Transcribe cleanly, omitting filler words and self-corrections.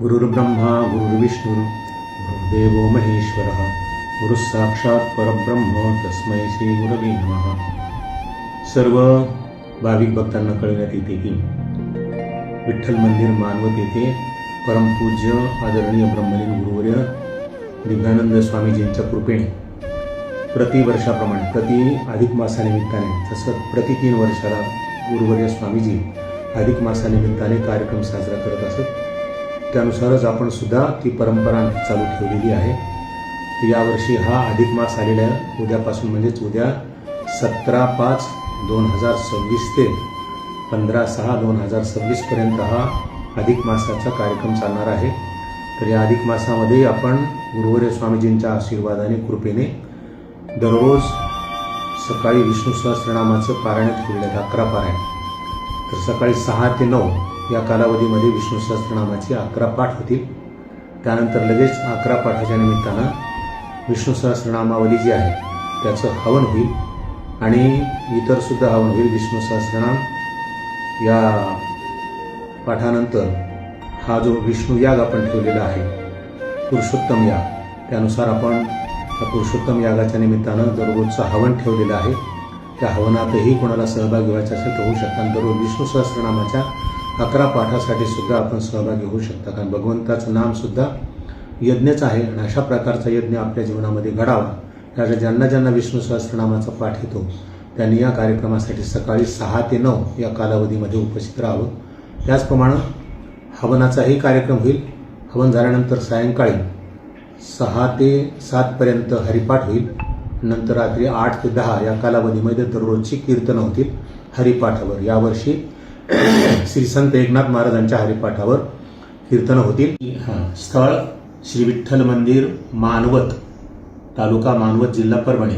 गुरुर्ब्रह्मा गुरुर्विष्णू गुरुर्देवो महेश्वरः गुरुः साक्षात् परब्रह्म तस्मै श्री गुरवे नमः। सर्व भाविक भक्तांना कळविण्यात येते की विठ्ठल मंदिर मानवत येथे परमपूज्य आदरणीय ब्रह्मलीन गुरुवर्य दिव्यानंद स्वामीजींच्या कृपेने प्रतिवर्षाप्रमाणे प्रति अधिक मासानिमित्ताने तसंच प्रति 3 वर्षाला गुरुवर्य स्वामीजी अधिक मासानिमित्ताने कार्यक्रम साजरा करत असत। त्यानुसारच आपण सुद्धा ती परंपरा चालू ठेवलेली आहे। यावर्षी हा अधिक मास आलेला उद्यापासून म्हणजेच उद्या 17/5/2026 ते 15/6/2026 पर्यंत हा अधिक मासाचा कार्यक्रम चालणार आहे। तर या अधिक मासामध्ये आपण गुरुवर्य स्वामीजींच्या आशीर्वादाने कृपेने दररोज सकाळी विष्णू सहस्त्रनामाचं पारायण ठेवलेलं 11 पारायण। तर सकाळी 6 ते 9 या कालावधीमध्ये विष्णू सहस्त्रनामाचे 11 पाठ होतील। त्यानंतर लगेच 11 पाठाच्या निमित्तानं विष्णू सहस्त्रनामावली जी आहे त्याचं हवन होईल आणि इतर सुद्धा हवन होईल। विष्णू सहस्त्रनाम या पाठानंतर हा जो विष्णू याग आपण ठेवलेला आहे पुरुषोत्तम याग, त्यानुसार आपण त्या पुरुषोत्तम यागाच्या निमित्तानं दररोजचं हवन ठेवलेलं आहे। त्या हवनातही कोणाला सहभागी व्हायचं असेल तर होऊ शकता। दररोज विष्णू सहस्त्रनामाच्या 11 पाठासाठी सुद्धा आपण सहभागी होऊ शकता, कारण भगवंताचं नाम सुद्धा यज्ञच आहे आणि अशा प्रकारचा यज्ञ आपल्या जीवनामध्ये घडावा त्याच्या ज्यांना विष्णू सहस्त्रनामाचा पाठ येतो त्यांनी या कार्यक्रमासाठी सकाळी 6 ते 9 या कालावधीमध्ये उपस्थित राहावं। त्याचप्रमाणे हवनाचाही कार्यक्रम होईल। हवन झाल्यानंतर सायंकाळी 6 ते 7 पर्यंत हरिपाठ होईल। नंतर रात्री 8 ते 10 या कालावधीमध्ये दररोजची कीर्तनं होतील हरिपाठावर। यावर्षी श्री संत एकनाथ महाराजांच्या हरिपाठावर कीर्तनं होतील। स्थळ श्री विठ्ठल मंदिर मानवत, तालुका मानवत, जिल्हा परभणी।